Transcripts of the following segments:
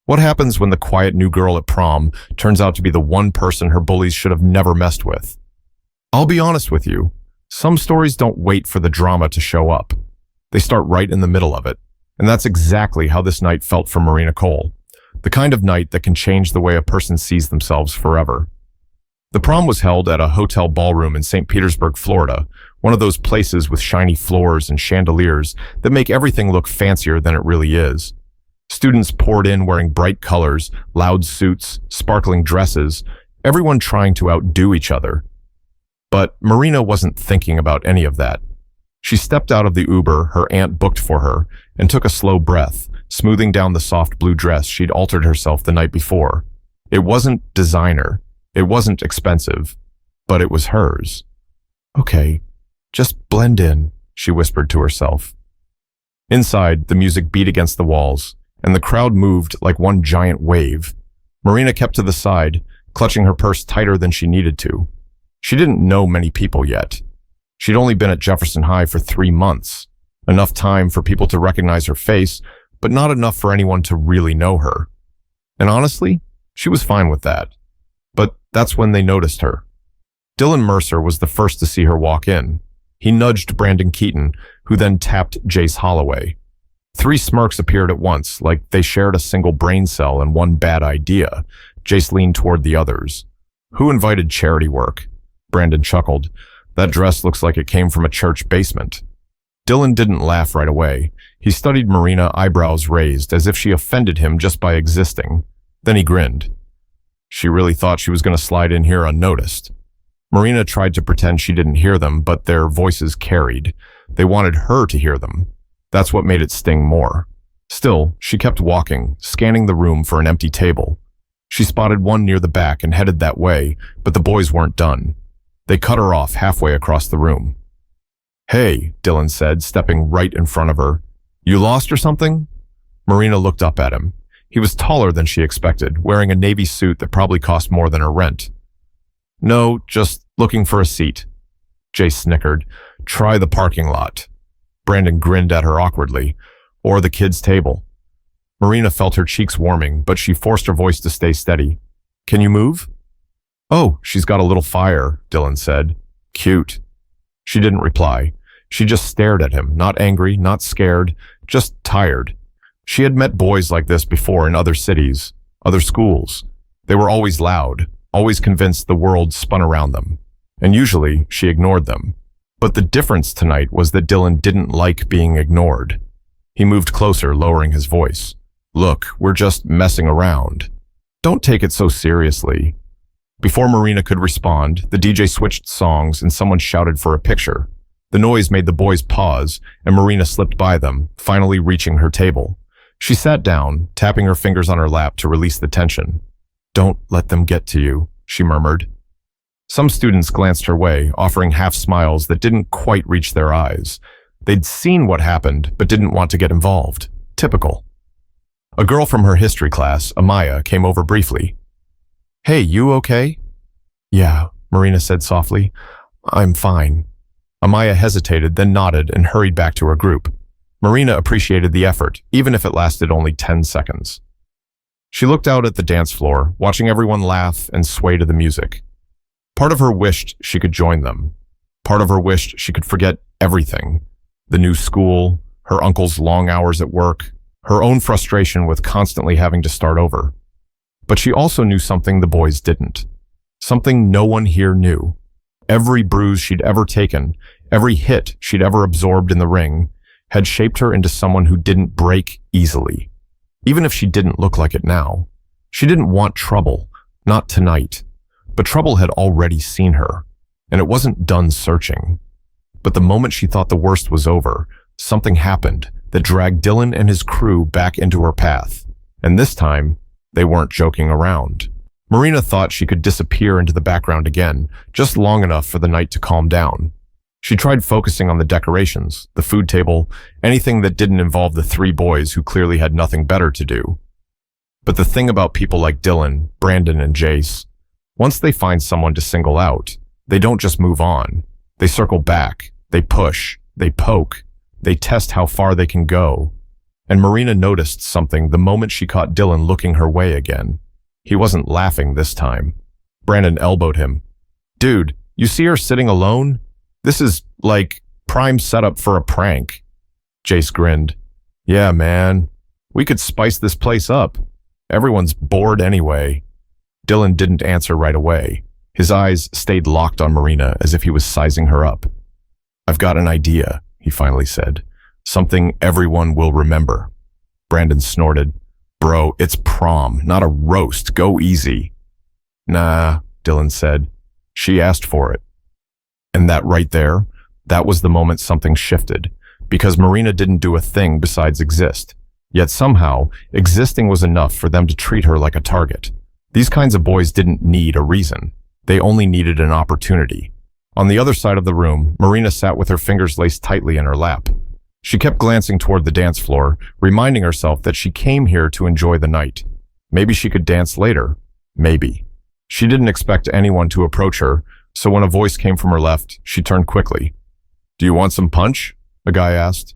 What happens when the quiet new girl at prom turns out to be the one person her bullies should have never messed with? I'll be honest with you, some stories don't wait for the drama to show up. They start right in the middle of it. And that's exactly how this night felt for Marina Cole. The kind of night that can change the way a person sees themselves forever. The prom was held at a hotel ballroom in St. Petersburg, Florida, one of those places with shiny floors and chandeliers that make everything look fancier than it really is. Students poured in wearing bright colors, loud suits, sparkling dresses, everyone trying to outdo each other. But Marina wasn't thinking about any of that. She stepped out of the Uber her aunt booked for her and took a slow breath, smoothing down the soft blue dress she'd altered herself the night before. It wasn't designer, it wasn't expensive, but it was hers. Okay, just blend in, she whispered to herself. Inside, the music beat against the walls, and the crowd moved like one giant wave. Marina kept to the side, clutching her purse tighter than she needed to. She didn't know many people yet. She'd only been at Jefferson High for 3 months, enough time for people to recognize her face, but not enough for anyone to really know her. And honestly, she was fine with that. But that's when they noticed her. Dylan Mercer was the first to see her walk in. He nudged Brandon Keaton, who then tapped Jace Holloway. 3 smirks appeared at once, like they shared a single brain cell and one bad idea. Jace leaned toward the others. Who invited charity work? Brandon chuckled. That dress looks like it came from a church basement. Dylan didn't laugh right away. He studied Marina, eyebrows raised, as if she offended him just by existing. Then he grinned. She really thought she was going to slide in here unnoticed. Marina tried to pretend she didn't hear them, but their voices carried. They wanted her to hear them. That's what made it sting more. Still, she kept walking, scanning the room for an empty table. She spotted one near the back and headed that way, but the boys weren't done. They cut her off halfway across the room. Hey, Dylan said, stepping right in front of her. You lost or something? Marina looked up at him. He was taller than she expected, wearing a navy suit that probably cost more than her rent. No, just looking for a seat. Jay snickered. Try the parking lot. Brandon grinned at her awkwardly. Or the kids' table. Marina felt her cheeks warming, but she forced her voice to stay steady. Can you move? Oh, she's got a little fire, Dylan said. Cute. She didn't reply. She just stared at him, not angry, not scared, just tired. She had met boys like this before in other cities, other schools. They were always loud, always convinced the world spun around them. And usually, she ignored them. But the difference tonight was that Dylan didn't like being ignored. He moved closer, lowering his voice. Look, we're just messing around. Don't take it so seriously. Before Marina could respond, the DJ switched songs and someone shouted for a picture. The noise made the boys pause, and Marina slipped by them, finally reaching her table. She sat down, tapping her fingers on her lap to release the tension. Don't let them get to you, she murmured. Some students glanced her way, offering half smiles that didn't quite reach their eyes. They'd seen what happened, but didn't want to get involved. Typical. A girl from her history class, Amaya, came over briefly. Hey, you okay? Yeah, Marina said softly. I'm fine. Amaya hesitated, then nodded and hurried back to her group. Marina appreciated the effort, even if it lasted only 10 seconds. She looked out at the dance floor, watching everyone laugh and sway to the music. Part of her wished she could join them. Part of her wished she could forget everything. The new school, her uncle's long hours at work, her own frustration with constantly having to start over. But she also knew something the boys didn't. Something no one here knew. Every bruise she'd ever taken, every hit she'd ever absorbed in the ring, had shaped her into someone who didn't break easily. Even if she didn't look like it now. She didn't want trouble, not tonight. But trouble had already seen her, and it wasn't done searching. But the moment she thought the worst was over, something happened that dragged Dylan and his crew back into her path. And this time, they weren't joking around. Marina thought she could disappear into the background again, just long enough for the night to calm down. She tried focusing on the decorations, the food table, anything that didn't involve the 3 boys who clearly had nothing better to do. But the thing about people like Dylan, Brandon, and Jace, once they find someone to single out, they don't just move on. They circle back, they push, they poke, they test how far they can go. And Marina noticed something the moment she caught Dylan looking her way again. He wasn't laughing this time. Brandon elbowed him. Dude, you see her sitting alone? This is, like, prime setup for a prank. Jace grinned. Yeah, man. We could spice this place up. Everyone's bored anyway. Dylan didn't answer right away. His eyes stayed locked on Marina as if he was sizing her up. I've got an idea, he finally said. Something everyone will remember. Brandon snorted. Bro, it's prom, not a roast. Go easy. Nah, Dylan said. She asked for it. And that right there, that was the moment something shifted, because Marina didn't do a thing besides exist. Yet somehow, existing was enough for them to treat her like a target. These kinds of boys didn't need a reason. They only needed an opportunity. On the other side of the room, Marina sat with her fingers laced tightly in her lap. She kept glancing toward the dance floor, reminding herself that she came here to enjoy the night. Maybe she could dance later. Maybe. She didn't expect anyone to approach her, so when a voice came from her left, she turned quickly. Do you want some punch? A guy asked.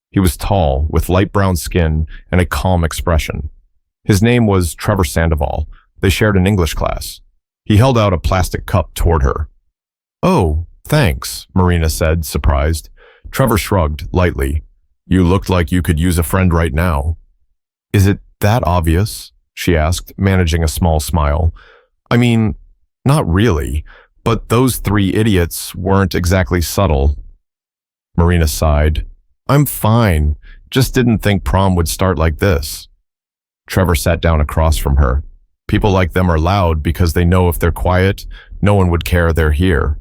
He was tall, with light brown skin and a calm expression. His name was Trevor Sandoval. They shared an English class. He held out a plastic cup toward her. Oh, thanks, Marina said, surprised. Trevor shrugged lightly. You looked like you could use a friend right now. Is it that obvious? She asked, managing a small smile. I mean, not really, but those three idiots weren't exactly subtle. Marina sighed. I'm fine, just didn't think prom would start like this. Trevor sat down across from her. People like them are loud because they know if they're quiet, no one would care they're here.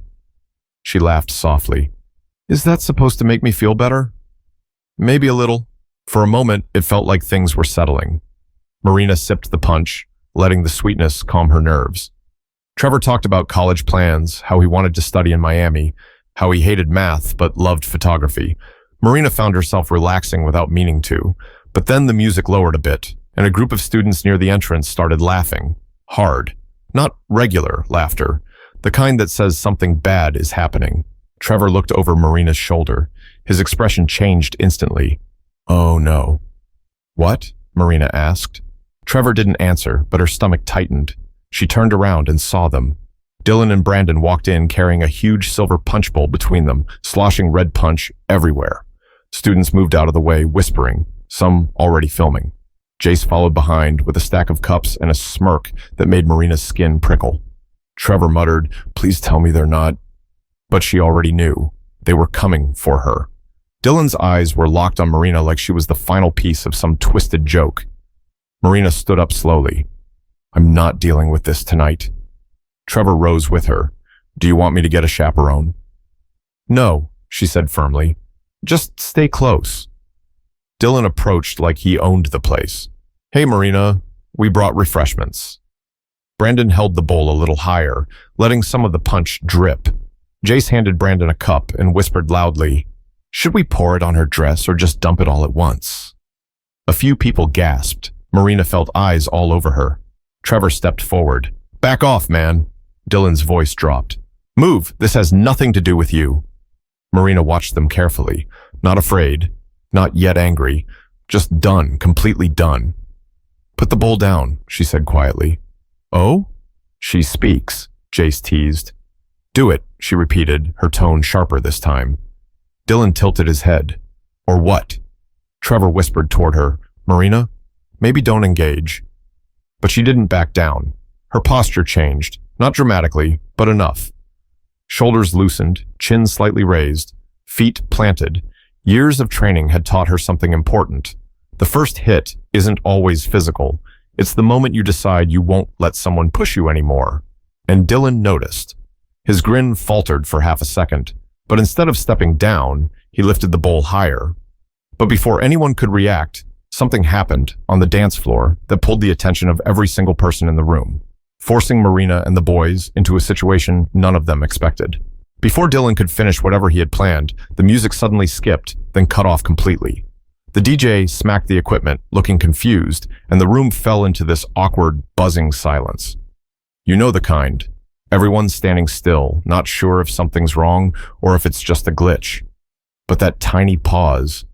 She laughed softly. Is that supposed to make me feel better? Maybe a little. For a moment, it felt like things were settling. Marina sipped the punch, letting the sweetness calm her nerves. Trevor talked about college plans, how he wanted to study in Miami, how he hated math but loved photography. Marina found herself relaxing without meaning to, but then the music lowered a bit, and a group of students near the entrance started laughing. Hard. Not regular laughter. The kind that says something bad is happening. Trevor looked over Marina's shoulder. His expression changed instantly. Oh no. What? Marina asked. Trevor didn't answer, but her stomach tightened. She turned around and saw them. Dylan and Brandon walked in carrying a huge silver punch bowl between them, sloshing red punch everywhere. Students moved out of the way, whispering, some already filming. Jace followed behind with a stack of cups and a smirk that made Marina's skin prickle. Trevor muttered, please tell me they're not. But she already knew. They were coming for her. Dylan's eyes were locked on Marina like she was the final piece of some twisted joke. Marina stood up slowly. I'm not dealing with this tonight. Trevor rose with her. Do you want me to get a chaperone? No, she said firmly. Just stay close. Dylan approached like he owned the place. Hey, Marina, we brought refreshments. Brandon held the bowl a little higher, letting some of the punch drip. Jace handed Brandon a cup and whispered loudly, should we pour it on her dress or just dump it all at once? A few people gasped. Marina felt eyes all over her. Trevor stepped forward. Back off, man. Dylan's voice dropped. Move, this has nothing to do with you. Marina watched them carefully, not afraid, not yet angry, just done, completely done. Put the bowl down, she said quietly. Oh? She speaks, Jace teased. Do it, she repeated, her tone sharper this time. Dylan tilted his head. Or what? Trevor whispered toward her. Marina, maybe don't engage. But she didn't back down. Her posture changed, not dramatically, but enough. Shoulders loosened, chin slightly raised, feet planted. Years of training had taught her something important. The first hit isn't always physical. It's the moment you decide you won't let someone push you anymore. And Dylan noticed. His grin faltered for half a second, but instead of stepping down, he lifted the bowl higher. But before anyone could react, something happened on the dance floor that pulled the attention of every single person in the room, forcing Marina and the boys into a situation none of them expected. Before Dylan could finish whatever he had planned, the music suddenly skipped, then cut off completely. The DJ smacked the equipment, looking confused, and the room fell into this awkward, buzzing silence. You know the kind. Everyone's standing still, not sure if something's wrong or if it's just a glitch. But that tiny pause,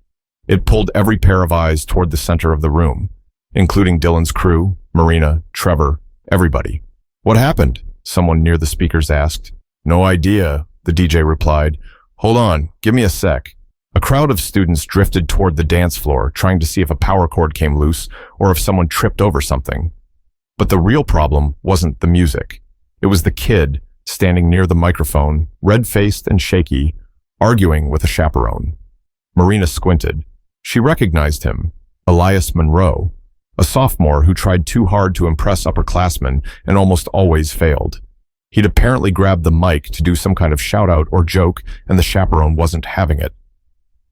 It pulled every pair of eyes toward the center of the room, including Dylan's crew, Marina, Trevor, everybody. "What happened?" someone near the speakers asked. "No idea," the DJ replied. "Hold on, give me a sec." A crowd of students drifted toward the dance floor, trying to see if a power cord came loose or if someone tripped over something. But the real problem wasn't the music. It was the kid standing near the microphone, red-faced and shaky, arguing with a chaperone. Marina squinted. She recognized him, Elias Monroe, a sophomore who tried too hard to impress upperclassmen and almost always failed. He'd apparently grabbed the mic to do some kind of shout-out or joke, and the chaperone wasn't having it.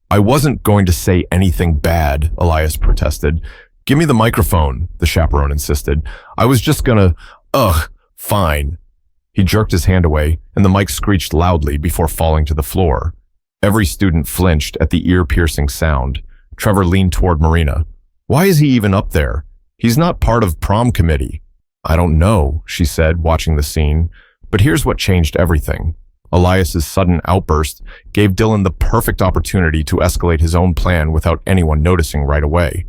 "I wasn't going to say anything bad," Elias protested. "Give me the microphone," the chaperone insisted. "I was just gonna..." "Ugh, fine." He jerked his hand away, and the mic screeched loudly before falling to the floor. Every student flinched at the ear-piercing sound. Trevor leaned toward Marina. "Why is he even up there? He's not part of prom committee." "I don't know," she said, watching the scene. But here's what changed everything. Elias's sudden outburst gave Dylan the perfect opportunity to escalate his own plan without anyone noticing right away.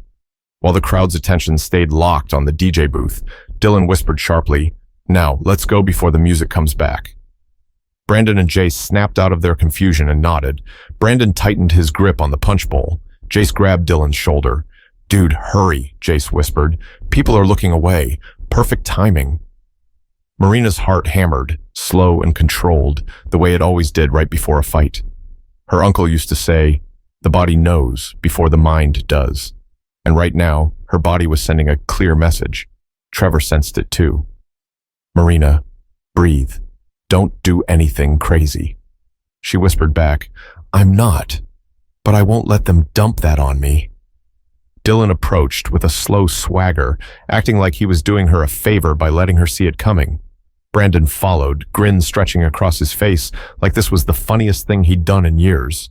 While the crowd's attention stayed locked on the DJ booth, Dylan whispered sharply, "Now, let's go before the music comes back." Brandon and Jace snapped out of their confusion and nodded. Brandon tightened his grip on the punch bowl. Jace grabbed Dylan's shoulder. "Dude, hurry," Jace whispered. "People are looking away. Perfect timing." Marina's heart hammered, slow and controlled, the way it always did right before a fight. Her uncle used to say, "The body knows before the mind does." And right now, her body was sending a clear message. Trevor sensed it too. "Marina, breathe. Don't do anything crazy." She whispered back, "I'm not, but I won't let them dump that on me." Dylan approached with a slow swagger, acting like he was doing her a favor by letting her see it coming. Brandon followed, grin stretching across his face like this was the funniest thing he'd done in years.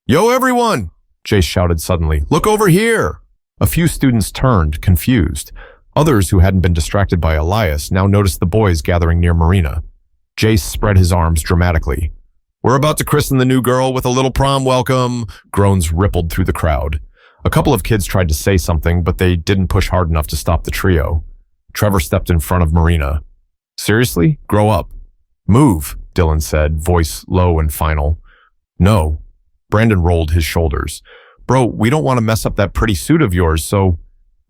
"Yo, everyone!" Jace shouted suddenly. "Look over here!" A few students turned, confused. Others who hadn't been distracted by Elias now noticed the boys gathering near Marina. Jace spread his arms dramatically. "We're about to christen the new girl with a little prom welcome!" Groans rippled through the crowd. A couple of kids tried to say something, but they didn't push hard enough to stop the trio. Trevor stepped in front of Marina. "Seriously? Grow up." "Move," Dylan said, voice low and final. "No." Brandon rolled his shoulders. "Bro, we don't want to mess up that pretty suit of yours, so..."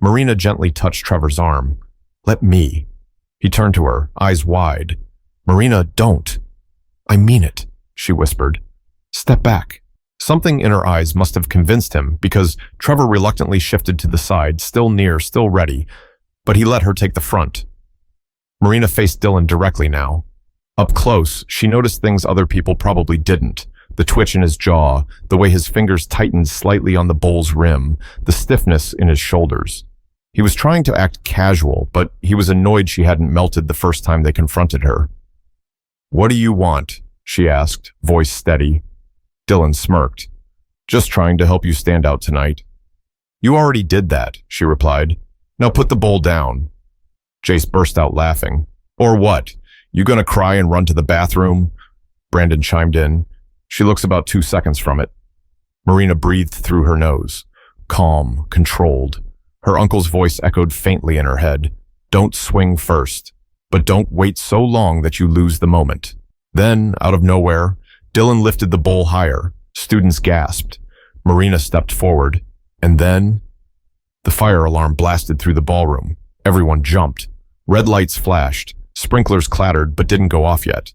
Marina gently touched Trevor's arm. "Let me." He turned to her, eyes wide. "Marina, don't." "I mean it," she whispered. "Step back." Something in her eyes must have convinced him, because Trevor reluctantly shifted to the side, still near, still ready, but he let her take the front. Marina faced Dylan directly now. Up close, she noticed things other people probably didn't. The twitch in his jaw, the way his fingers tightened slightly on the bowl's rim, the stiffness in his shoulders. He was trying to act casual, but he was annoyed she hadn't melted the first time they confronted her. "What do you want?" she asked, voice steady. Dylan smirked. "Just trying to help you stand out tonight." "You already did that," she replied. "Now put the bowl down." Jace burst out laughing. "Or what? You gonna cry and run to the bathroom?" Brandon chimed in. "She looks about 2 seconds from it." Marina breathed through her nose. Calm, controlled. Her uncle's voice echoed faintly in her head. "Don't swing first, but don't wait so long that you lose the moment." Then, out of nowhere, Dylan lifted the bowl higher. Students gasped. Marina stepped forward. And then... The fire alarm blasted through the ballroom. Everyone jumped. Red lights flashed. Sprinklers clattered but didn't go off yet.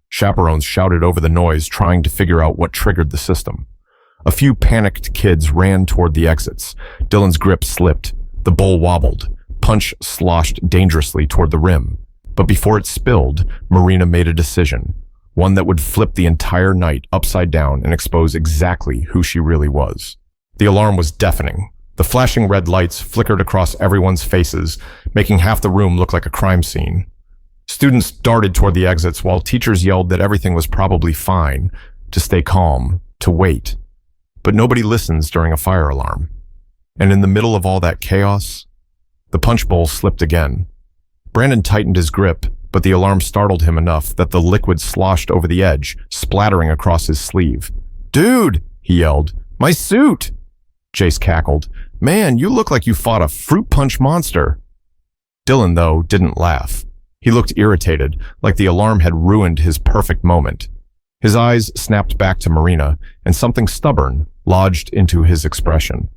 Chaperones shouted over the noise, trying to figure out what triggered the system. A few panicked kids ran toward the exits. Dylan's grip slipped. The bowl wobbled. Punch sloshed dangerously toward the rim. But before it spilled, Marina made a decision. One that would flip the entire night upside down and expose exactly who she really was. The alarm was deafening. The flashing red lights flickered across everyone's faces, making half the room look like a crime scene. Students darted toward the exits while teachers yelled that everything was probably fine, to stay calm, to wait. But nobody listens during a fire alarm. And in the middle of all that chaos, the punch bowl slipped again. Brandon tightened his grip, but the alarm startled him enough that the liquid sloshed over the edge, splattering across his sleeve. "Dude!" he yelled. "My suit!" Jace cackled. Man, you look like you fought a fruit punch monster. Dylan, though, didn't laugh. He looked irritated, like the alarm had ruined his perfect moment. His eyes snapped back to Marina, and something stubborn lodged into his expression.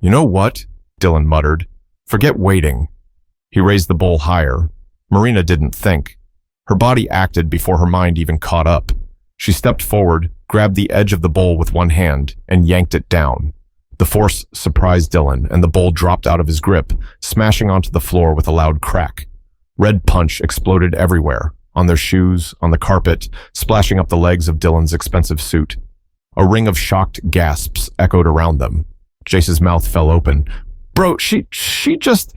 You know what? Dylan muttered. Forget waiting. He raised the bowl higher. Marina didn't think. Her body acted before her mind even caught up. She stepped forward, grabbed the edge of the bowl with one hand, and yanked it down. The force surprised Dylan, and the bowl dropped out of his grip, smashing onto the floor with a loud crack. Red punch exploded everywhere, on their shoes, on the carpet, splashing up the legs of Dylan's expensive suit. A ring of shocked gasps echoed around them. Jace's mouth fell open. Bro, she just...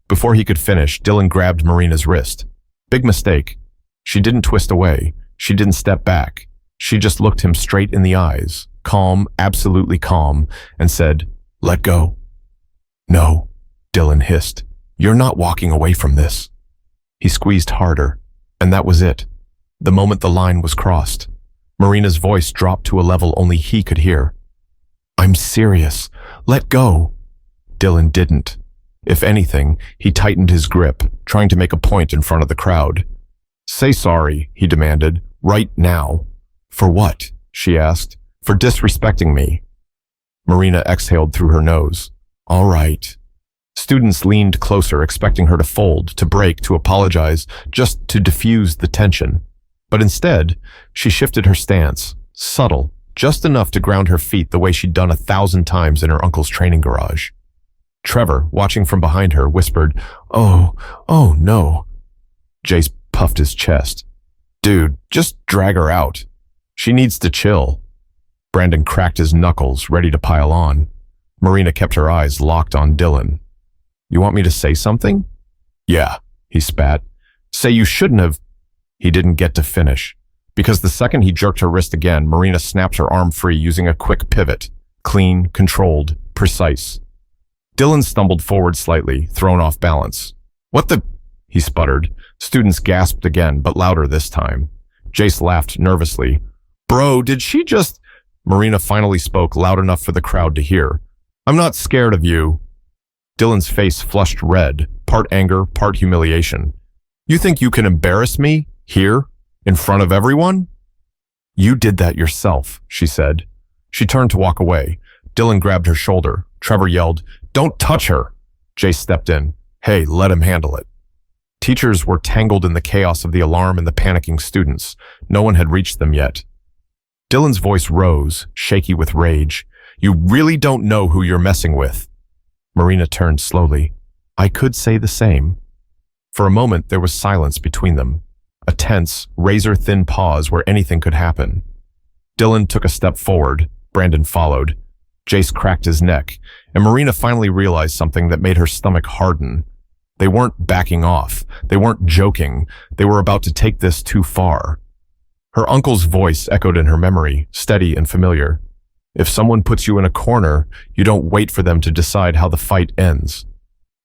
Before he could finish, Dylan grabbed Marina's wrist. Big mistake. She didn't twist away. She didn't step back. She just looked him straight in the eyes, calm, absolutely calm, and said, "Let go." "No," Dylan hissed. "You're not walking away from this." He squeezed harder, and that was it. The moment the line was crossed, Marina's voice dropped to a level only he could hear. "I'm serious. Let go." Dylan didn't. If anything, he tightened his grip, trying to make a point in front of the crowd. "Say sorry," he demanded, "right now." "For what?" she asked. "For disrespecting me." Marina exhaled through her nose. "All right." Students leaned closer, expecting her to fold, to break, to apologize, just to diffuse the tension. But instead, she shifted her stance, subtle, just enough to ground her feet the way she'd done 1,000 times in her uncle's training garage. Trevor, watching from behind her, whispered, Oh no." Jace puffed his chest. "Dude, just drag her out. She needs to chill." Brandon cracked his knuckles, ready to pile on. Marina kept her eyes locked on Dylan. "You want me to say something?" "Yeah," he spat. "Say you shouldn't have..." He didn't get to finish, because the second he jerked her wrist again, Marina snapped her arm free using a quick pivot. Clean, controlled, precise. Dylan stumbled forward slightly, thrown off balance. "What the..." he sputtered. Students gasped again, but louder this time. Jace laughed nervously. "Bro, did she just..." Marina finally spoke loud enough for the crowd to hear. "I'm not scared of you." Dylan's face flushed red, part anger, part humiliation. "You think you can embarrass me? Here? In front of everyone?" "You did that yourself," she said. She turned to walk away. Dylan grabbed her shoulder. Trevor yelled, "Don't touch her!" Jace stepped in. "Hey, let him handle it." Teachers were tangled in the chaos of the alarm and the panicking students. No one had reached them yet. Dylan's voice rose, shaky with rage. "You really don't know who you're messing with." Marina turned slowly. "I could say the same." For a moment, there was silence between them. A tense, razor-thin pause where anything could happen. Dylan took a step forward. Brandon followed. Jace cracked his neck, and Marina finally realized something that made her stomach harden. They weren't backing off. They weren't joking. They were about to take this too far. Her uncle's voice echoed in her memory, steady and familiar. If someone puts you in a corner, you don't wait for them to decide how the fight ends.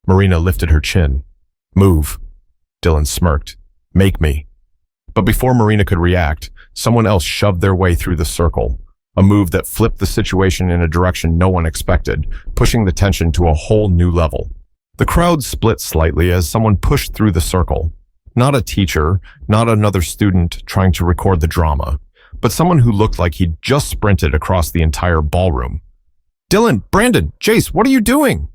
Marina lifted her chin. "Move." Dylan smirked. "Make me." But before Marina could react, someone else shoved their way through the circle. A move that flipped the situation in a direction no one expected, pushing the tension to a whole new level. The crowd split slightly as someone pushed through the circle. Not a teacher, not another student trying to record the drama, but someone who looked like he'd just sprinted across the entire ballroom. "Dylan, Brandon, Jace, what are you doing?"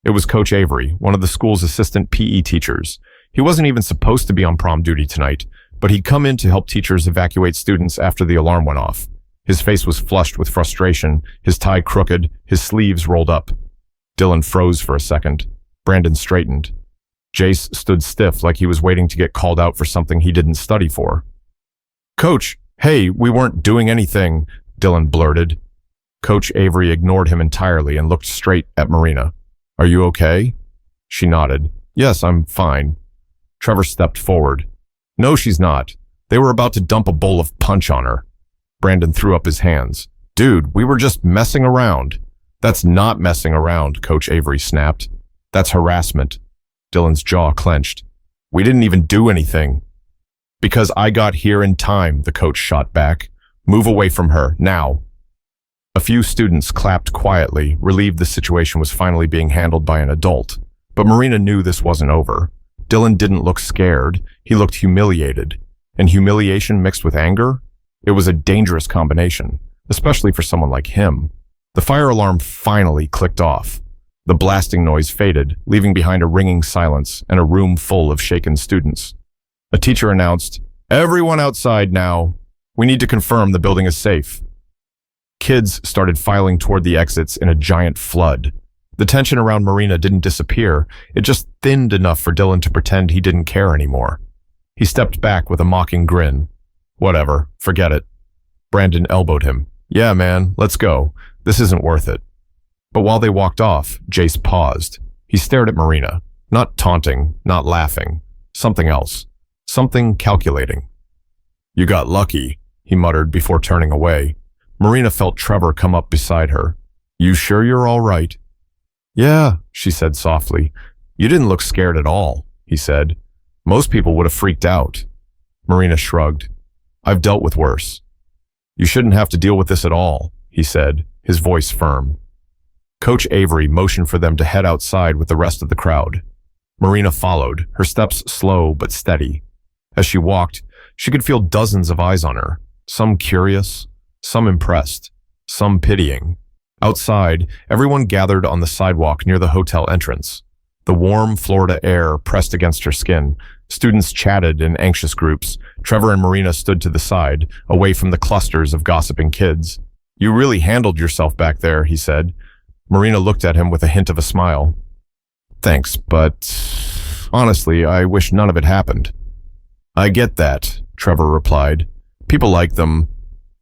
It was Coach Avery, one of the school's assistant PE teachers. He wasn't even supposed to be on prom duty tonight, but he'd come in to help teachers evacuate students after the alarm went off. His face was flushed with frustration, his tie crooked, his sleeves rolled up. Dylan froze for a second. Brandon straightened. Jace stood stiff like he was waiting to get called out for something he didn't study for. "Coach, hey, we weren't doing anything," Dylan blurted. Coach Avery ignored him entirely and looked straight at Marina. "Are you okay?" She nodded. "Yes, I'm fine." Trevor stepped forward. "No, she's not. They were about to dump a bowl of punch on her." Brandon threw up his hands. "Dude, we were just messing around." "That's not messing around," Coach Avery snapped. "That's harassment." Dylan's jaw clenched. "We didn't even do anything." "Because I got here in time," the coach shot back. "Move away from her, now." A few students clapped quietly, relieved the situation was finally being handled by an adult. But Marina knew this wasn't over. Dylan didn't look scared, he looked humiliated. And humiliation mixed with anger? It was a dangerous combination, especially for someone like him. The fire alarm finally clicked off. The blasting noise faded, leaving behind a ringing silence and a room full of shaken students. A teacher announced, "Everyone outside now. We need to confirm the building is safe." Kids started filing toward the exits in a giant flood. The tension around Marina didn't disappear, it just thinned enough for Dylan to pretend he didn't care anymore. He stepped back with a mocking grin. "Whatever, forget it." Brandon elbowed him. "Yeah, man, let's go. This isn't worth it." But while they walked off, Jace paused. He stared at Marina, not taunting, not laughing. Something else. Something calculating. "You got lucky," he muttered before turning away. Marina felt Trevor come up beside her. "You sure you're all right?" "Yeah," she said softly. "You didn't look scared at all," he said. "Most people would have freaked out." Marina shrugged. "I've dealt with worse." "You shouldn't have to deal with this at all," he said, his voice firm. Coach Avery motioned for them to head outside with the rest of the crowd. Marina followed, her steps slow but steady. As she walked, she could feel dozens of eyes on her, some curious, some impressed, some pitying. Outside, everyone gathered on the sidewalk near the hotel entrance. The warm Florida air pressed against her skin. Students chatted in anxious groups. Trevor and Marina stood to the side, away from the clusters of gossiping kids. "You really handled yourself back there," he said. Marina looked at him with a hint of a smile. "Thanks, but honestly, I wish none of it happened." "I get that," Trevor replied. "People like them.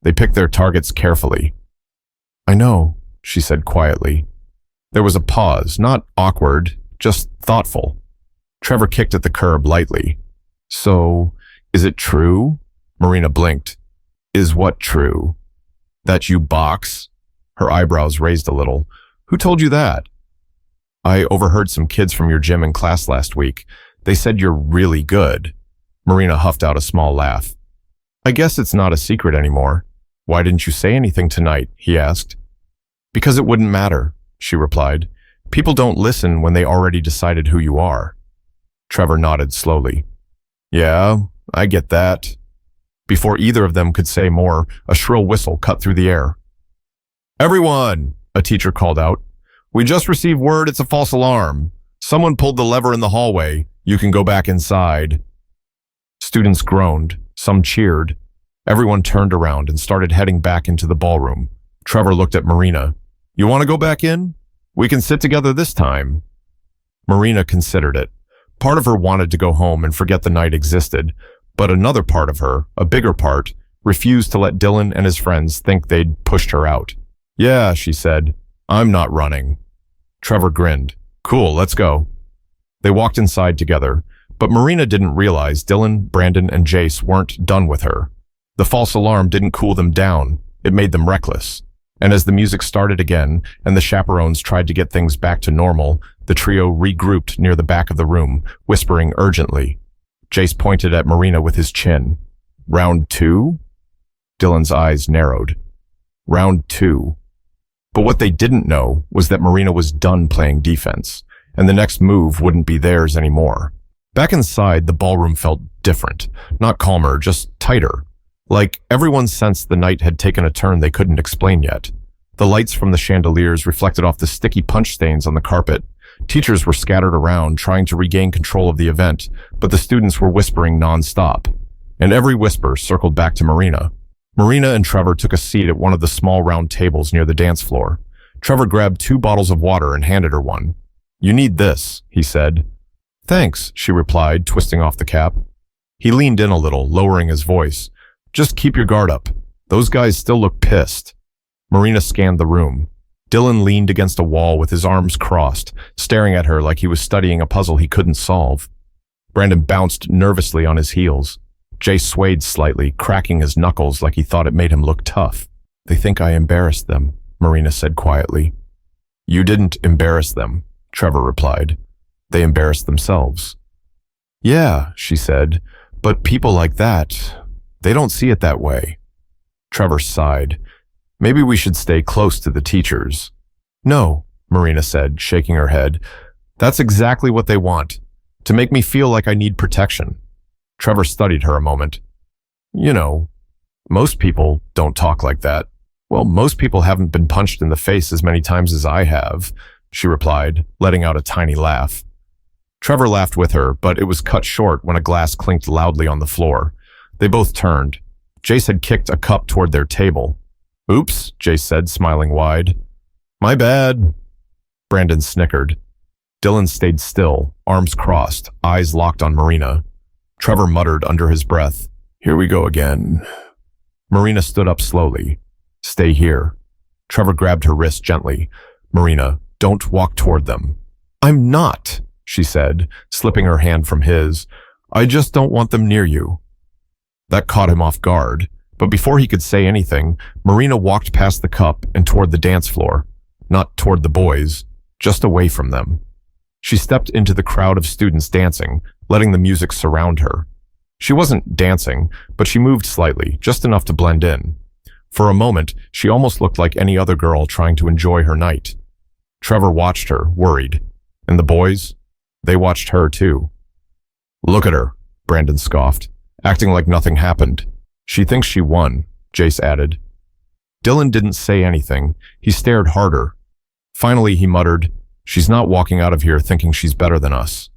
They pick their targets carefully." "I know," she said quietly. There was a pause, not awkward, just thoughtful. Trevor kicked at the curb lightly. "So, is it true?" Marina blinked. "Is what true?" "That you box?" Her eyebrows raised a little. "Who told you that?" "I overheard some kids from your gym in class last week. They said you're really good." Marina huffed out a small laugh. "I guess it's not a secret anymore." "Why didn't you say anything tonight?" he asked. "Because it wouldn't matter," she replied. "People don't listen when they already decided who you are." Trevor nodded slowly. "Yeah, I get that." Before either of them could say more, a shrill whistle cut through the air. "Everyone!" a teacher called out. "We just received word it's a false alarm. Someone pulled the lever in the hallway. You can go back inside." Students groaned. Some cheered. Everyone turned around and started heading back into the ballroom. Trevor looked at Marina. "You want to go back in? We can sit together this time." Marina considered it. Part of her wanted to go home and forget the night existed, but another part of her, a bigger part, refused to let Dylan and his friends think they'd pushed her out. "Yeah," she said. "I'm not running." Trevor grinned. "Cool, let's go." They walked inside together, but Marina didn't realize Dylan, Brandon, and Jace weren't done with her. The false alarm didn't cool them down, it made them reckless. And as the music started again, and the chaperones tried to get things back to normal, the trio regrouped near the back of the room, whispering urgently. Jace pointed at Marina with his chin. "Round two?" Dylan's eyes narrowed. Round two. But what they didn't know was that Marina was done playing defense, and the next move wouldn't be theirs anymore. Back inside, the ballroom felt different, not calmer, just tighter. Like everyone sensed the night had taken a turn they couldn't explain yet. The lights from the chandeliers reflected off the sticky punch stains on the carpet. Teachers were scattered around, trying to regain control of the event, but the students were whispering nonstop. And every whisper circled back to Marina. Marina and Trevor took a seat at one of the small round tables near the dance floor. Trevor grabbed 2 bottles of water and handed her one. "You need this," he said. "Thanks," she replied, twisting off the cap. He leaned in a little, lowering his voice. "Just keep your guard up. Those guys still look pissed." Marina scanned the room. Dylan leaned against a wall with his arms crossed, staring at her like he was studying a puzzle he couldn't solve. Brandon bounced nervously on his heels. Jay swayed slightly, cracking his knuckles like he thought it made him look tough. "They think I embarrassed them," Marina said quietly. "You didn't embarrass them," Trevor replied. "They embarrassed themselves." "Yeah," she said, "but people like that, they don't see it that way." Trevor sighed. Maybe we should stay close to the teachers. No, Marina said, shaking her head. That's exactly what they want, to make me feel like I need protection. Trevor studied her a moment. You know, most people don't talk like that. Well, most people haven't been punched in the face as many times as I have, she replied, letting out a tiny laugh. Trevor laughed with her, but it was cut short when a glass clinked loudly on the floor. They both turned. Jace had kicked a cup toward their table. Oops, Jace said, smiling wide. My bad. Brandon snickered. Dylan stayed still, arms crossed, eyes locked on Marina. Trevor muttered under his breath, Here we go again. Marina stood up slowly. Stay here. Trevor grabbed her wrist gently. Marina, don't walk toward them. I'm not, she said, slipping her hand from his. I just don't want them near you. That caught him off guard, but before he could say anything, Marina walked past the cup and toward the dance floor. Not toward the boys, just away from them. She stepped into the crowd of students dancing, letting the music surround her. She wasn't dancing, but she moved slightly, just enough to blend in. For a moment, she almost looked like any other girl trying to enjoy her night. Trevor watched her, worried. And the boys? They watched her too. Look at her, Brandon scoffed, acting like nothing happened. She thinks she won, Jace added. Dylan didn't say anything. He stared harder. Finally, he muttered, She's not walking out of here thinking she's better than us.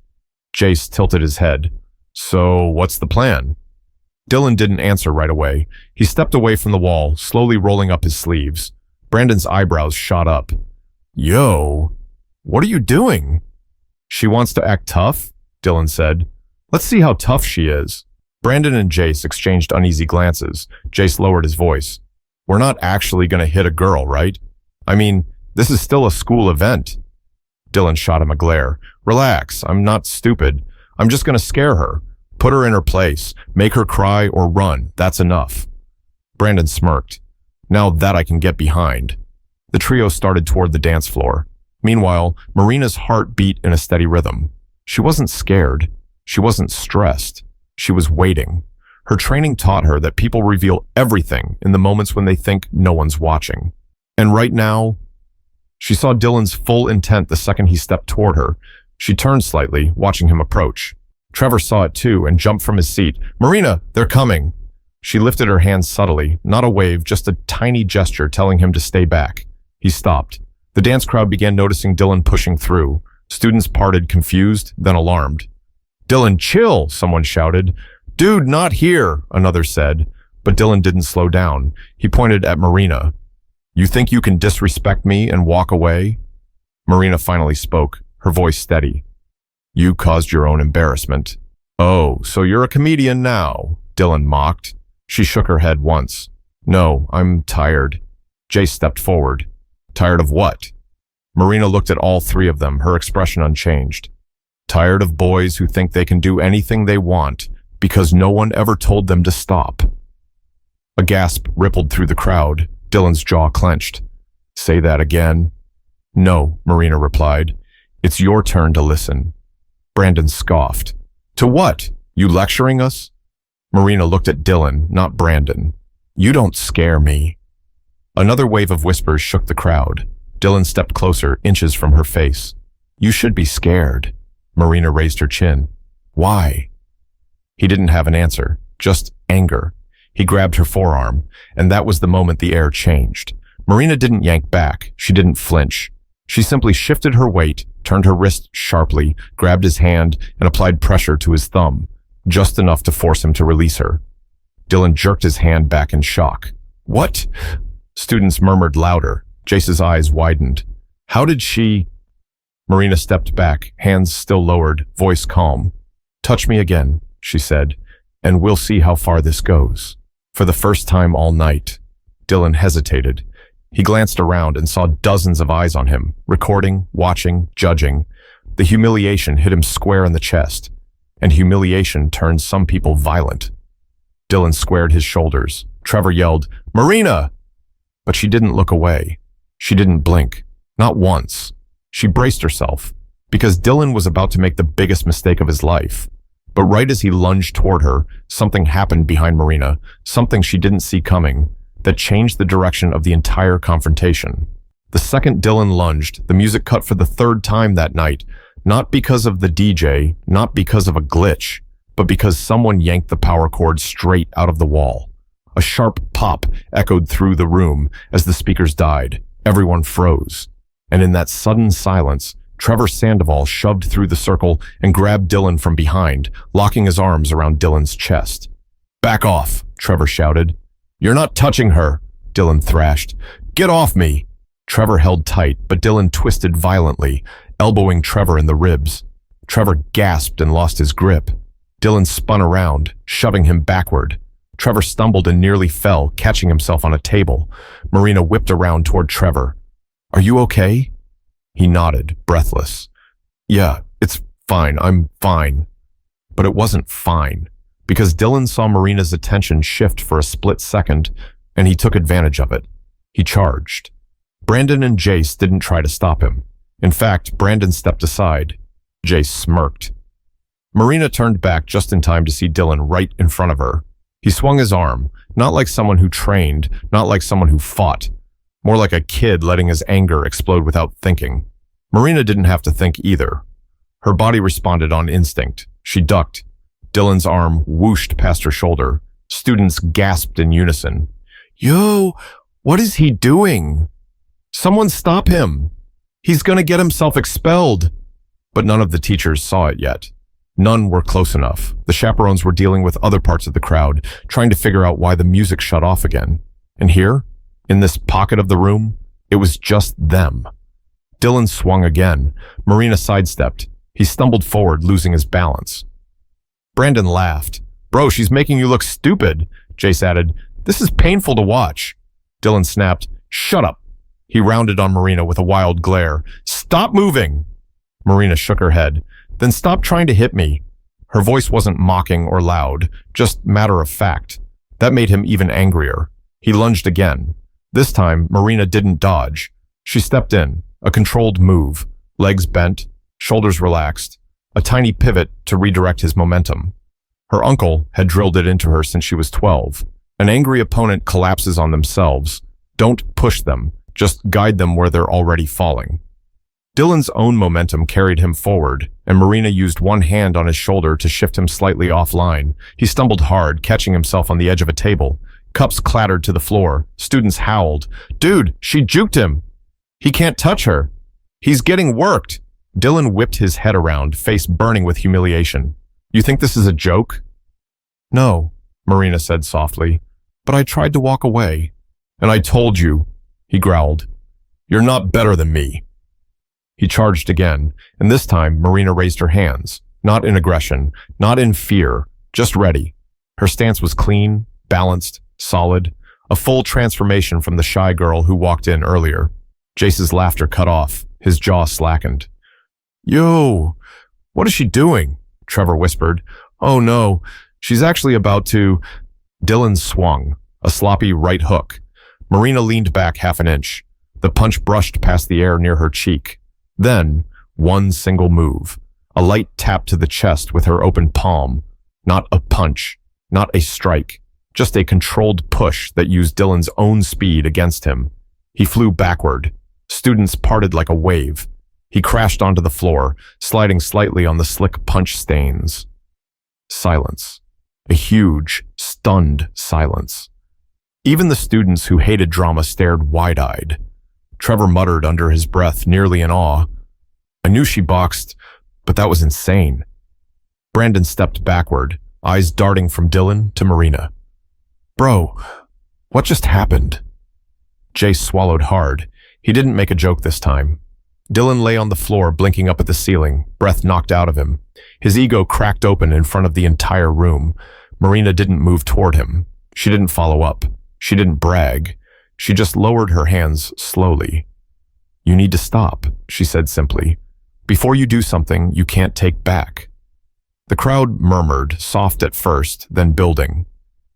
Jace tilted his head. So, what's the plan? Dylan didn't answer right away. He stepped away from the wall, slowly rolling up his sleeves. Brandon's eyebrows shot up. Yo, what are you doing? She wants to act tough, Dylan said. Let's see how tough she is. Brandon and Jace exchanged uneasy glances. Jace lowered his voice. We're not actually going to hit a girl, right? I mean, this is still a school event. Dylan shot him a glare. Relax, I'm not stupid. I'm just going to scare her. Put her in her place. Make her cry or run. That's enough. Brandon smirked. Now that I can get behind. The trio started toward the dance floor. Meanwhile, Marina's heart beat in a steady rhythm. She wasn't scared. She wasn't stressed. She was waiting. Her training taught her that people reveal everything in the moments when they think no one's watching. And right now, she saw Dylan's full intent the second he stepped toward her. She turned slightly, watching him approach. Trevor saw it too and jumped from his seat. Marina, they're coming. She lifted her hands subtly, not a wave, just a tiny gesture telling him to stay back. He stopped. The dance crowd began noticing Dylan pushing through. Students parted, confused, then alarmed. Dylan, chill, someone shouted. Dude, not here, another said. But Dylan didn't slow down. He pointed at Marina. You think you can disrespect me and walk away? Marina finally spoke, her voice steady. You caused your own embarrassment. Oh, so you're a comedian now, Dylan mocked. She shook her head once. No, I'm tired. Jay stepped forward. Tired of what? Marina looked at all three of them, her expression unchanged. Tired of boys who think they can do anything they want because no one ever told them to stop. A gasp rippled through the crowd. Dylan's jaw clenched. Say that again. No, Marina replied. It's your turn to listen. Brandon scoffed. To what? You lecturing us? Marina looked at Dylan, not Brandon. You don't scare me. Another wave of whispers shook the crowd. Dylan stepped closer, inches from her face. You should be scared. Marina raised her chin. Why? He didn't have an answer, just anger. He grabbed her forearm, and that was the moment the air changed. Marina didn't yank back. She didn't flinch. She simply shifted her weight, turned her wrist sharply, grabbed his hand, and applied pressure to his thumb, just enough to force him to release her. Dylan jerked his hand back in shock. What? Students murmured louder. Jace's eyes widened. How did she? Marina stepped back, hands still lowered, voice calm. Touch me again, she said, and we'll see how far this goes. For the first time all night, Dylan hesitated. He glanced around and saw dozens of eyes on him, recording, watching, judging. The humiliation hit him square in the chest, and humiliation turned some people violent. Dylan squared his shoulders. Trevor yelled, Marina! But she didn't look away. She didn't blink. Not once. She braced herself, because Dylan was about to make the biggest mistake of his life. But right as he lunged toward her, something happened behind Marina, something she didn't see coming. that changed the direction of the entire confrontation. The second Dylan lunged, the music cut for the third time that night, not because of the DJ, not because of a glitch, but because someone yanked the power cord straight out of the wall. A sharp pop echoed through the room as the speakers died. Everyone froze. And in that sudden silence, Trevor Sandoval shoved through the circle and grabbed Dylan from behind, locking his arms around Dylan's chest. "Back off," Trevor shouted. "You're not touching her," Dylan thrashed. "Get off me." Trevor held tight, but Dylan twisted violently, elbowing Trevor in the ribs. Trevor gasped and lost his grip. Dylan spun around, shoving him backward. Trevor stumbled and nearly fell, catching himself on a table. Marina whipped around toward Trevor. "Are you okay?" He nodded, breathless. "Yeah, it's fine. I'm fine." But it wasn't fine, because Dylan saw Marina's attention shift for a split second, and he took advantage of it. He charged. Brandon and Jace didn't try to stop him. In fact, Brandon stepped aside. Jace smirked. Marina turned back just in time to see Dylan right in front of her. He swung his arm, not like someone who trained, not like someone who fought. More like a kid letting his anger explode without thinking. Marina didn't have to think either. Her body responded on instinct. She ducked. Dylan's arm whooshed past her shoulder. Students gasped in unison. "Yo, what is he doing? Someone stop him. He's gonna get himself expelled." But none of the teachers saw it yet. None were close enough. The chaperones were dealing with other parts of the crowd, trying to figure out why the music shut off again. And here, in this pocket of the room, it was just them. Dylan swung again. Marina sidestepped. He stumbled forward, losing his balance. Brandon laughed. "Bro, she's making you look stupid," Jace added. "This is painful to watch." Dylan snapped. "Shut up." He rounded on Marina with a wild glare. "Stop moving." Marina shook her head. "Then stop trying to hit me." Her voice wasn't mocking or loud, just matter of fact. That made him even angrier. He lunged again. This time, Marina didn't dodge. She stepped in, a controlled move, legs bent, shoulders relaxed, a tiny pivot to redirect his momentum. Her uncle had drilled it into her since she was 12. An angry opponent collapses on themselves. Don't push them, just guide them where they're already falling. Dylan's own momentum carried him forward, and Marina used one hand on his shoulder to shift him slightly offline. He stumbled hard, catching himself on the edge of a table. Cups clattered to the floor. Students howled. "Dude, she juked him. He can't touch her. He's getting worked." Dylan whipped his head around, face burning with humiliation. "You think this is a joke?" "No," Marina said softly, "but I tried to walk away." "And I told you," he growled. "You're not better than me." He charged again, and this time Marina raised her hands, not in aggression, not in fear, just ready. Her stance was clean, balanced, solid, a full transformation from the shy girl who walked in earlier. Jace's laughter cut off, his jaw slackened. "Yo, what is she doing?" Trevor whispered. "Oh no, she's actually about to..." Dylan swung, a sloppy right hook. Marina leaned back half an inch. The punch brushed past the air near her cheek. Then, one single move, a light tap to the chest with her open palm. Not a punch, not a strike, just a controlled push that used Dylan's own speed against him. He flew backward. Students parted like a wave. He crashed onto the floor, sliding slightly on the slick punch stains. Silence. A huge, stunned silence. Even the students who hated drama stared wide-eyed. Trevor muttered under his breath, nearly in awe. "I knew she boxed, but that was insane." Brandon stepped backward, eyes darting from Dylan to Marina. "Bro, what just happened?" Jace swallowed hard. He didn't make a joke this time. Dylan lay on the floor, blinking up at the ceiling, breath knocked out of him. His ego cracked open in front of the entire room. Marina didn't move toward him. She didn't follow up. She didn't brag. She just lowered her hands slowly. "You need to stop," she said simply. "Before you do something you can't take back." The crowd murmured, soft at first, then building.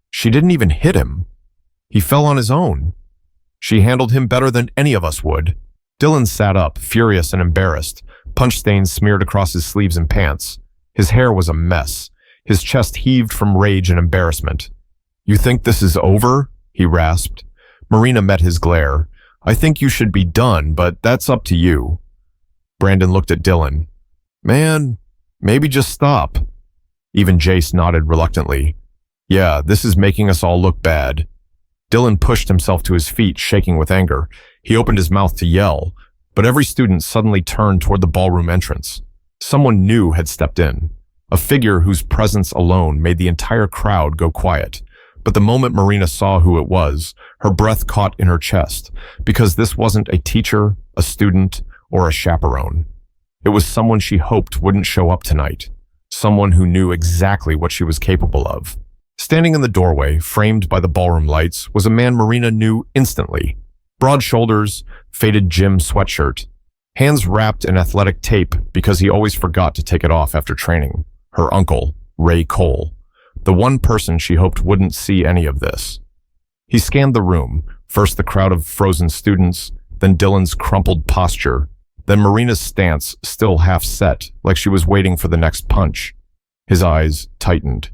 She didn't even hit him. He fell on his own. She handled him better than any of us would. Dylan sat up, furious and embarrassed, punch stains smeared across his sleeves and pants. His hair was a mess. His chest heaved from rage and embarrassment. "You think this is over?" he rasped. Marina met his glare. I think you should be done, but that's up to you. Brandon looked at Dylan. Man, maybe just stop. Even Jace nodded reluctantly. Yeah, this is making us all look bad. Dylan pushed himself to his feet, shaking with anger. He opened his mouth to yell, but every student suddenly turned toward the ballroom entrance. Someone new had stepped in, a figure whose presence alone made the entire crowd go quiet. But the moment Marina saw who it was, her breath caught in her chest, because this wasn't a teacher, a student, or a chaperone. It was someone she hoped wouldn't show up tonight, someone who knew exactly what she was capable of. Standing in the doorway, framed by the ballroom lights, was a man Marina knew instantly. Broad shoulders, faded gym sweatshirt, hands wrapped in athletic tape because he always forgot to take it off after training. Her uncle, Ray Cole, the one person she hoped wouldn't see any of this. He scanned the room, first the crowd of frozen students, then Dylan's crumpled posture, then Marina's stance still half set, like she was waiting for the next punch. His eyes tightened.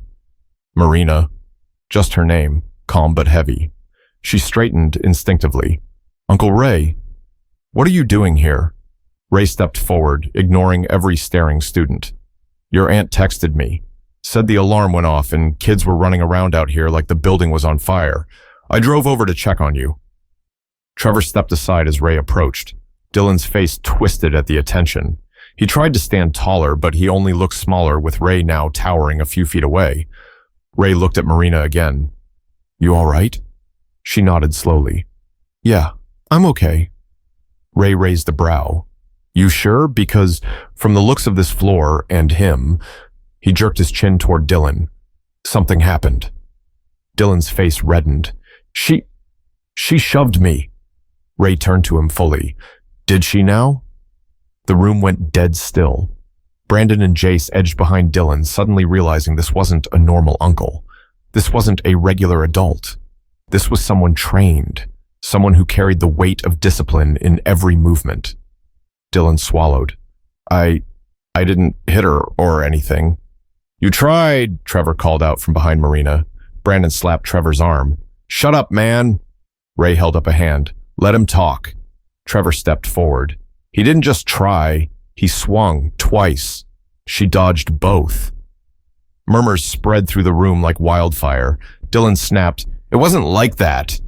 Marina, just her name, calm but heavy. She straightened instinctively. Uncle Ray, what are you doing here? Ray stepped forward, ignoring every staring student. Your aunt texted me. Said the alarm went off and kids were running around out here like the building was on fire. I drove over to check on you. Trevor stepped aside as Ray approached. Dylan's face twisted at the attention. He tried to stand taller, but he only looked smaller with Ray now towering a few feet away. Ray looked at Marina again. You all right? She nodded slowly. Yeah, I'm okay. Ray raised a brow. You sure? Because from the looks of this floor and him, he jerked his chin toward Dylan. Something happened. Dylan's face reddened. She shoved me. Ray turned to him fully. Did she now? The room went dead still. Brandon and Jace edged behind Dylan, suddenly realizing this wasn't a normal uncle. This wasn't a regular adult. This was someone trained, someone who carried the weight of discipline in every movement. Dylan swallowed. I didn't hit her or anything. You tried, Trevor called out from behind Marina. Brandon slapped Trevor's arm. Shut up, man. Ray held up a hand. Let him talk. Trevor stepped forward. He didn't just try, he swung twice. She dodged both. Murmurs spread through the room like wildfire. Dylan snapped, It wasn't like that.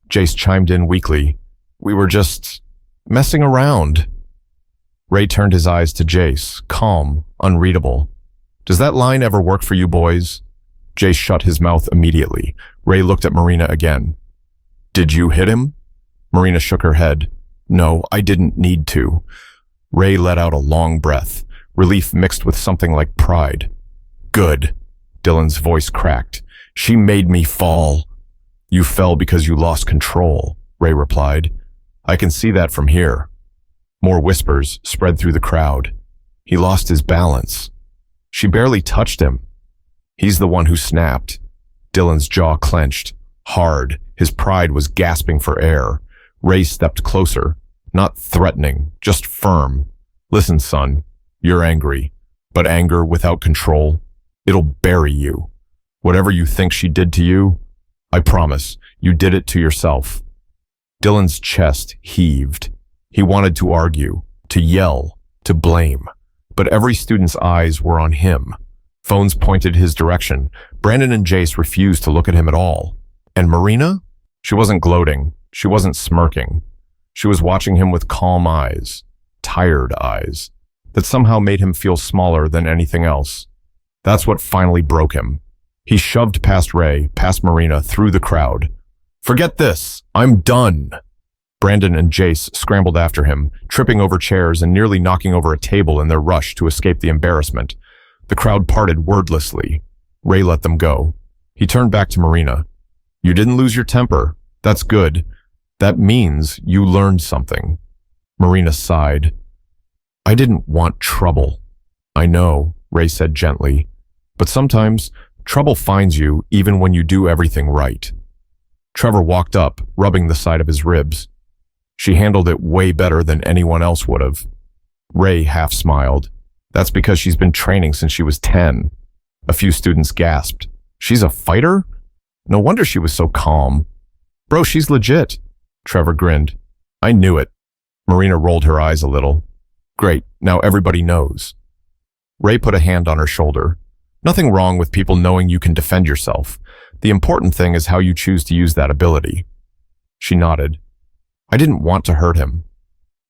Jace chimed in weakly. We were just messing around. Ray turned his eyes to Jace, calm, unreadable. Does that line ever work for you boys? Jace shut his mouth immediately. Ray looked at Marina again. Did you hit him? Marina shook her head. No, I didn't need to. Ray let out a long breath, relief mixed with something like pride. Good. Dylan's voice cracked. She made me fall. You fell because you lost control, Ray replied. I can see that from here. More whispers spread through the crowd. He lost his balance. She barely touched him. He's the one who snapped. Dylan's jaw clenched. Hard, his pride was gasping for air. Ray stepped closer, not threatening, just firm. Listen, son, you're angry, but anger without control, it'll bury you. Whatever you think she did to you, I promise, you did it to yourself. Dylan's chest heaved. He wanted to argue, to yell, to blame, but every student's eyes were on him. Phones pointed his direction. Brandon and Jace refused to look at him at all. And Marina? She wasn't gloating. She wasn't smirking. She was watching him with calm eyes, tired eyes, that somehow made him feel smaller than anything else. That's what finally broke him. He shoved past Ray, past Marina, through the crowd. Forget this. I'm done. Brandon and Jace scrambled after him, tripping over chairs and nearly knocking over a table in their rush to escape the embarrassment. The crowd parted wordlessly. Ray let them go. He turned back to Marina. You didn't lose your temper. That's good. That means you learned something. Marina sighed. I didn't want trouble. I know, Ray said gently. But sometimes trouble finds you even when you do everything right. Trevor walked up, rubbing the side of his ribs. She handled it way better than anyone else would have. Ray half smiled. That's because she's been training since she was 10. A few students gasped. She's a fighter? No wonder she was so calm. Bro, she's legit. Trevor grinned. I knew it. Marina rolled her eyes a little. Great, now everybody knows. Ray put a hand on her shoulder. Nothing wrong with people knowing you can defend yourself. The important thing is how you choose to use that ability. She nodded. I didn't want to hurt him.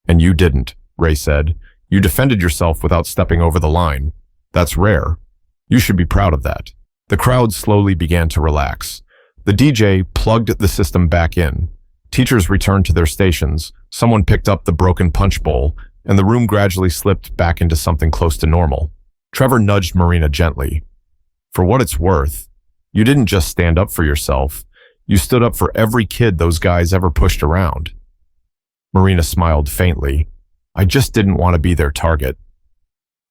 And you didn't, Ray said. You defended yourself without stepping over the line. That's rare. You should be proud of that. The crowd slowly began to relax. The DJ plugged the system back in. Teachers returned to their stations. Someone picked up the broken punch bowl, and the room gradually slipped back into something close to normal. Trevor nudged Marina gently. For what it's worth, you didn't just stand up for yourself. You stood up for every kid those guys ever pushed around. Marina smiled faintly. I just didn't want to be their target.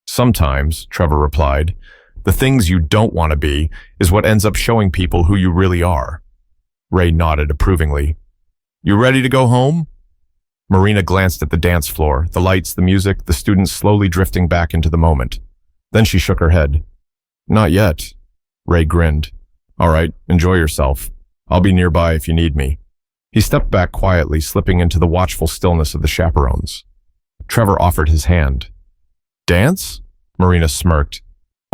Sometimes, Trevor replied, the things you don't want to be is what ends up showing people who you really are. Ray nodded approvingly. You ready to go home? Marina glanced at the dance floor, the lights, the music, the students slowly drifting back into the moment. Then she shook her head. Not yet. Ray grinned. All right, enjoy yourself. I'll be nearby if you need me. He stepped back quietly, slipping into the watchful stillness of the chaperones. Trevor offered his hand. Dance? Marina smirked.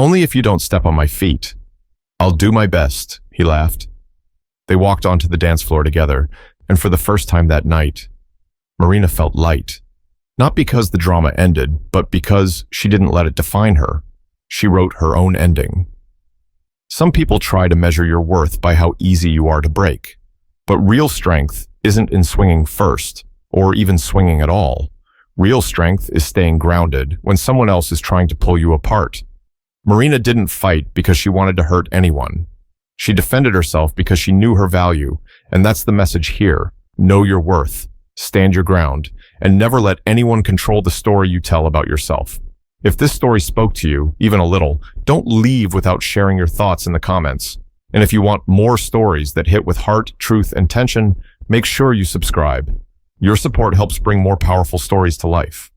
Only if you don't step on my feet. I'll do my best, he laughed. They walked onto the dance floor together, and for the first time that night, Marina felt light. Not because the drama ended, but because she didn't let it define her. She wrote her own ending. Some people try to measure your worth by how easy you are to break. But real strength isn't in swinging first, or even swinging at all. Real strength is staying grounded when someone else is trying to pull you apart. Marina didn't fight because she wanted to hurt anyone. She defended herself because she knew her value, and that's the message here. Know your worth, stand your ground, and never let anyone control the story you tell about yourself. If this story spoke to you, even a little, don't leave without sharing your thoughts in the comments. And if you want more stories that hit with heart, truth, and tension, make sure you subscribe. Your support helps bring more powerful stories to life.